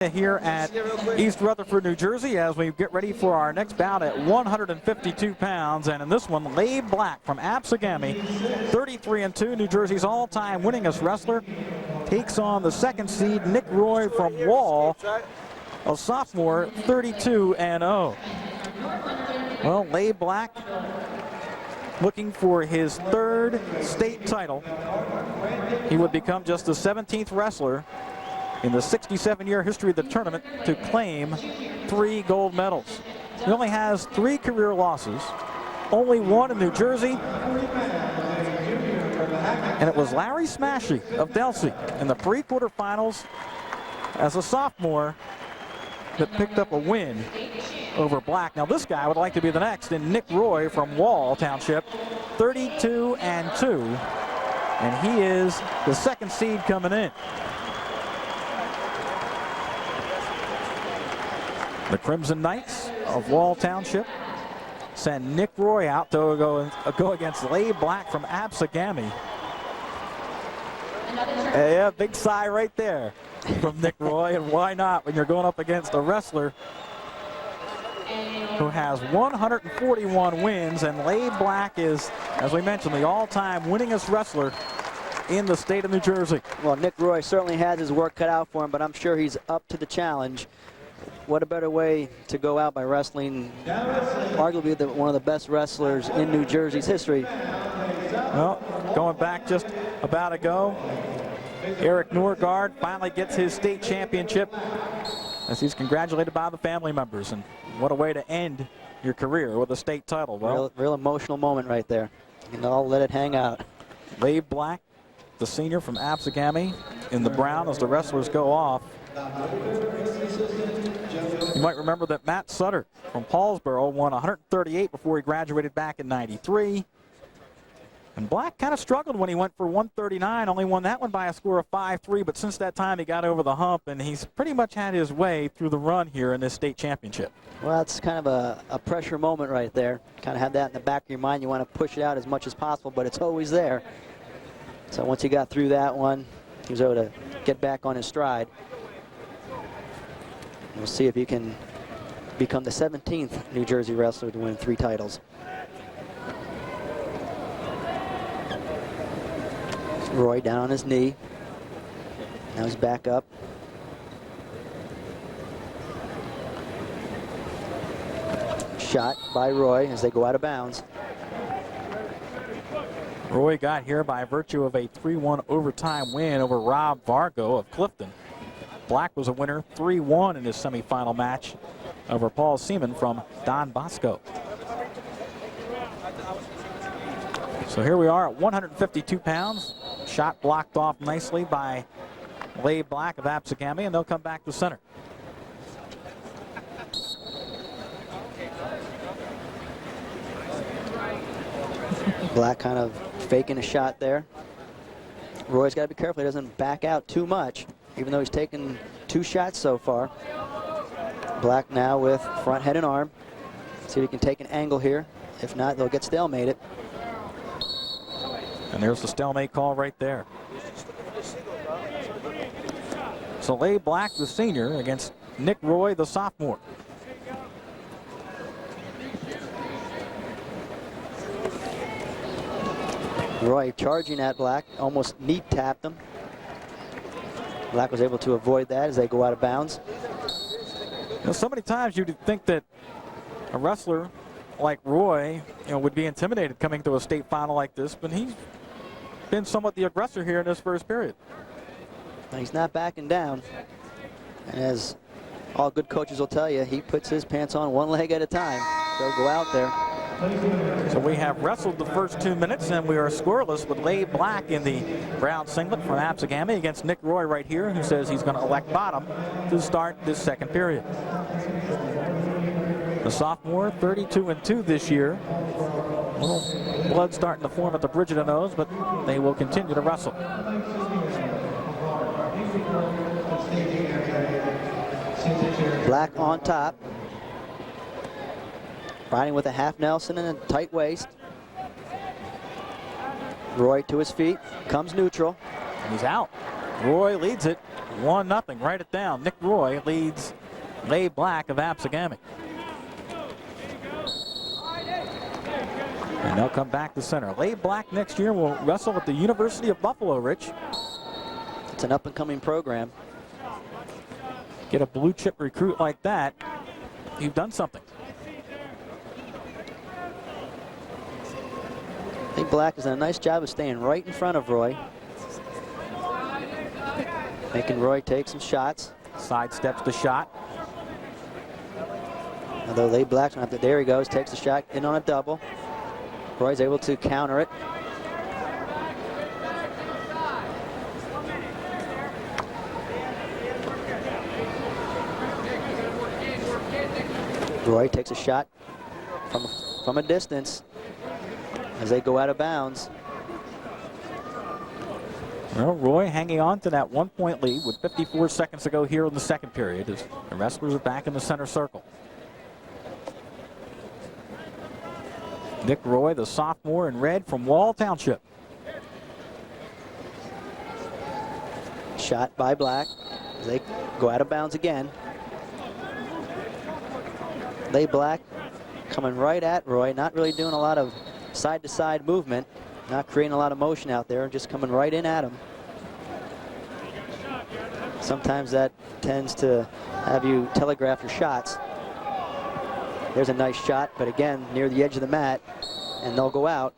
Here at East Rutherford, New Jersey, as we get ready for our next bout at 152 pounds. And in this one, Labe Black from Absegami, 33-2, New Jersey's all-time winningest wrestler, takes on the second seed Nick Roy from Wall, a sophomore, 32-0. Well, Labe Black looking for his third state title. He would become just the 17th wrestler in the 67-year history of the tournament to claim 3 gold medals. He only has 3 career losses, only one in New Jersey, and it was Larry Smashy of Delsea in the pre-quarterfinals as a sophomore that picked up a win over Black. Now this guy would like to be the next in Nick Roy from Wall Township, 32-2, and he is the second seed coming in. The Crimson Knights of Wall Township send Nick Roy out to go against Labe Black from Absegami. Yeah, big sigh right there from Nick Roy, and why not when you're going up against a wrestler who has 141 wins, and Labe Black is, as we mentioned, the all-time winningest wrestler in the state of New Jersey. Well, Nick Roy certainly has his work cut out for him, but I'm sure he's up to the challenge. What a better way to go out by wrestling arguably one of the best wrestlers in New Jersey's history. Well, going back just about ago, Eric Norgard finally gets his state championship as he's congratulated by the family members. And what a way to end your career with a state title. Well, real emotional moment right there. And I'll let it hang out. Labe Black, the senior from Absegami, in the brown as the wrestlers go off. You might remember that Matt Sutter from Paulsboro won 138 before he graduated back in '93. And Black kind of struggled when he went for 139, only won that one by a score of 5-3, but since that time he got over the hump, and he's pretty much had his way through the run here in this state championship. Well, that's kind of a pressure moment right there. Kind of have that in the back of your mind. You want to push it out as much as possible, but it's always there. So once he got through that one, he was able to get back on his stride. We'll see if he can become the 17th New Jersey wrestler to win 3 titles. Roy down on his knee. Now he's back up. Shot by Roy as they go out of bounds. Roy got here by virtue of a 3-1 overtime win over Rob Vargo of Clifton. Black was a winner 3-1 in his semifinal match over Paul Seaman from Don Bosco. So here we are at 152 pounds. Shot blocked off nicely by Labe Black of Absegami, and they'll come back to center. Black kind of faking a shot there. Roy's got to be careful he doesn't back out too much, even though he's taken 2 shots so far. Black now with front head and arm. See if he can take an angle here. If not, they'll get stalemated. And there's the stalemate call right there. So Labe Black, the senior, against Nick Roy, the sophomore. Roy charging at Black, almost knee tapped him. Black was able to avoid that as they go out of bounds. You know, so many times you'd think that a wrestler like Roy, would be intimidated coming to a state final like this, but he's been somewhat the aggressor here in this first period. He's not backing down. And as all good coaches will tell you, he puts his pants on one leg at a time. They'll go out there. So we have wrestled the first 2 minutes, and we are scoreless with Labe Black in the brown singlet from Absegami against Nick Roy right here, who says he's going to elect bottom to start this second period. The sophomore, 32-2 this year. A little blood starting to form at the bridge of the nose, but they will continue to wrestle. Black on top. Riding with a half Nelson and a tight waist. Roy to his feet, comes neutral. And he's out. Roy leads it 1-0. Write it down. Nick Roy leads Labe Black of Absegami. And they'll come back to center. Labe Black next year will wrestle at the University of Buffalo, Rich. It's an up-and-coming program. Get a blue chip recruit like that, you've done something. I think Black has done a nice job of staying right in front of Roy. Making Roy take some shots. Sidesteps the shot. Although Labe Black's gonna have to, there he goes, takes the shot in on a double. Roy's able to counter it. Roy takes a shot from a distance as they go out of bounds. Well, Roy hanging on to that 1-point lead with 54 seconds to go here in the second period as the wrestlers are back in the center circle. Nick Roy, the sophomore in red from Wall Township. Shot by Black as they go out of bounds again. Labe Black coming right at Roy, not really doing a lot of side-to-side movement, not creating a lot of motion out there, just coming right in at him. Sometimes that tends to have you telegraph your shots. There's a nice shot, but again, near the edge of the mat, and they'll go out.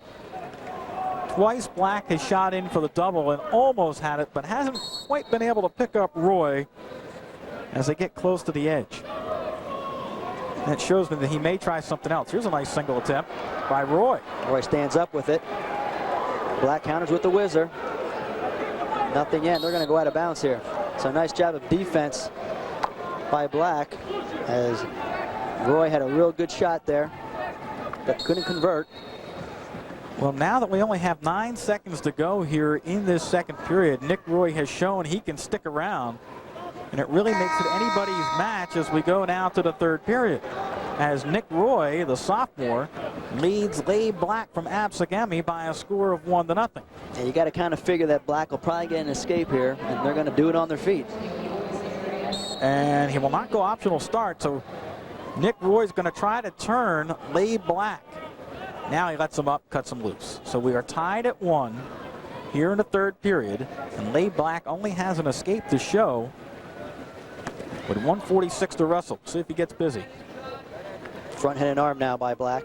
Twice Black has shot in for the double and almost had it, but hasn't quite been able to pick up Roy as they get close to the edge. That shows me that he may try something else. Here's a nice single attempt by Roy. Roy stands up with it. Black counters with the whizzer. Nothing yet. They're going to go out of bounds here. So nice job of defense by Black as Roy had a real good shot there, but couldn't convert. Well, now that we only have 9 seconds to go here in this second period, Nick Roy has shown he can stick around, and it really makes it anybody's match as we go now to the third period. As Nick Roy, the sophomore, leads Labe Black from Absegami by a score of 1-0. Yeah, you got to kind of figure that Black will probably get an escape here, and they're going to do it on their feet. And he will not go optional start, so Nick Roy's going to try to turn Labe Black. Now he lets him up, cuts him loose. So we are tied at 1 here in the third period, and Labe Black only has an escape to show with 1:46 to wrestle. See if he gets busy. Front head and arm now by Black.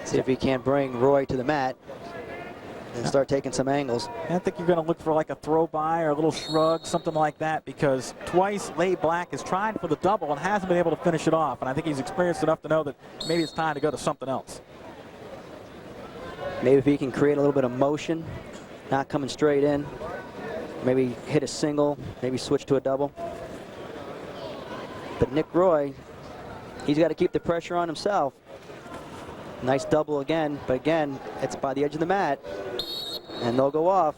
See if he can't bring Roy to the mat and start taking some angles. I think you're going to look for like a throw by or a little shrug, something like that, because twice Labe Black has tried for the double and hasn't been able to finish it off. And I think he's experienced enough to know that maybe it's time to go to something else. Maybe if he can create a little bit of motion, not coming straight in, maybe hit a single, maybe switch to a double. But Nick Roy, he's got to keep the pressure on himself. Nice double again, but again, it's by the edge of the mat, and they'll go off.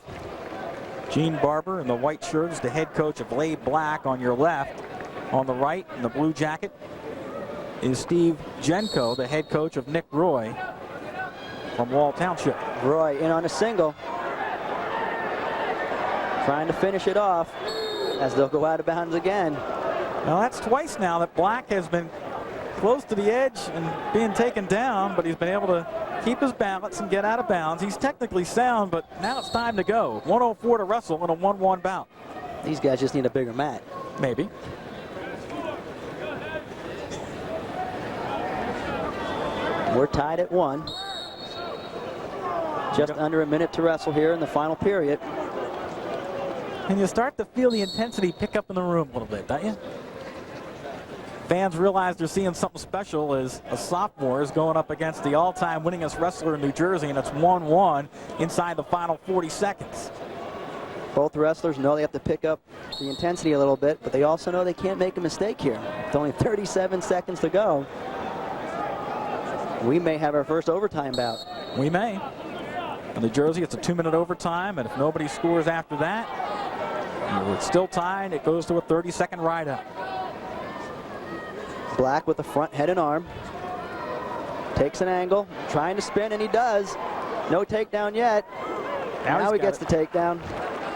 Gene Barber in the white shirt is the head coach of Labe Black on your left. On the right, in the blue jacket, is Steve Jenko, the head coach of Nick Roy from Wall Township. Roy in on a single, trying to finish it off as they'll go out of bounds again. Now that's twice now that Black has been close to the edge and being taken down, but he's been able to keep his balance and get out of bounds. He's technically sound, but now it's time to go. 1:04 to wrestle in a 1-1 bout. These guys just need a bigger mat. Maybe. We're tied at 1. Just under a minute to wrestle here in the final period. And you start to feel the intensity pick up in the room a little bit, don't you? Fans realize they're seeing something special as a sophomore is going up against the all-time winningest wrestler in New Jersey, and it's 1-1 inside the final 40 seconds. Both wrestlers know they have to pick up the intensity a little bit, but they also know they can't make a mistake here. With only 37 seconds to go, we may have our first overtime bout. We may. In New Jersey, it's a 2-minute overtime, and if nobody scores after that, it's still tied. It goes to a 30-second ride-out. Black with the front head and arm. Takes an angle, trying to spin, and he does. No takedown yet. Now he gets the takedown.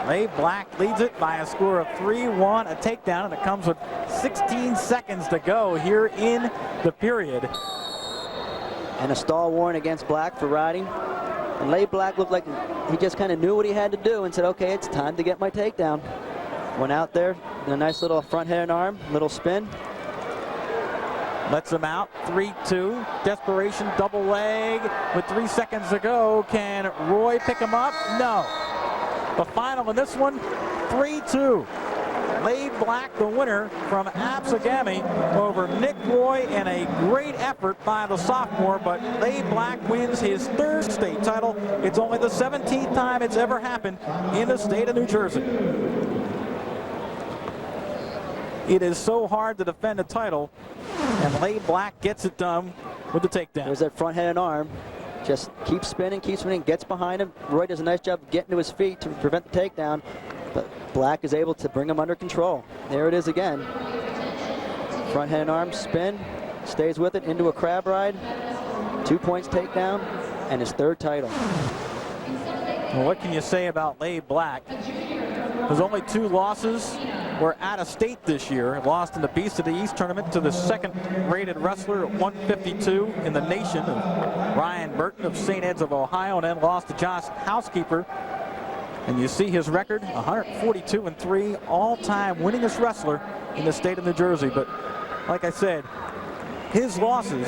Labe Black leads it by a score of 3-1, a takedown, and it comes with 16 seconds to go here in the period. And a stall warrant against Black for riding. And Labe Black looked like he just kind of knew what he had to do and said, okay, it's time to get my takedown. Went out there, a nice little front head and arm, little spin. Lets him out, 3-2, desperation double leg with 3 seconds to go. Can Roy pick him up? No. The final in this one, 3-2. Labe Black, the winner from Absegami over Nick Roy, in a great effort by the sophomore, but Labe Black wins his 3rd state title. It's only the 17th time it's ever happened in the state of New Jersey. It is so hard to defend a title, and Labe Black gets it done with the takedown. There's that front head and arm. Just keeps spinning, gets behind him. Roy does a nice job getting to his feet to prevent the takedown, but Black is able to bring him under control. There it is again. Front head and arm spin, stays with it into a crab ride. 2 points takedown, and his 3rd title. Well, what can you say about Labe Black? There's only 2 losses. Were out of state this year, lost in the Beast of the East tournament to the 2nd rated wrestler at 152 in the nation, of Ryan Burton of St. Ed's of Ohio, and then lost to Josh Housekeeper. And you see his record, 142-3, all-time winningest wrestler in the state of New Jersey. But like I said, his losses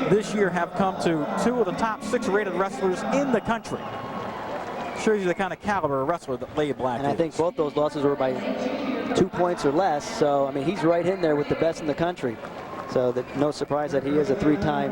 this year have come to 2 of the top 6 rated wrestlers in the country. Shows you the kind of caliber of wrestler that Labe Black is. And I think both those losses were by 2 points or less. So, I mean, he's right in there with the best in the country. So that no surprise that he is a 3-time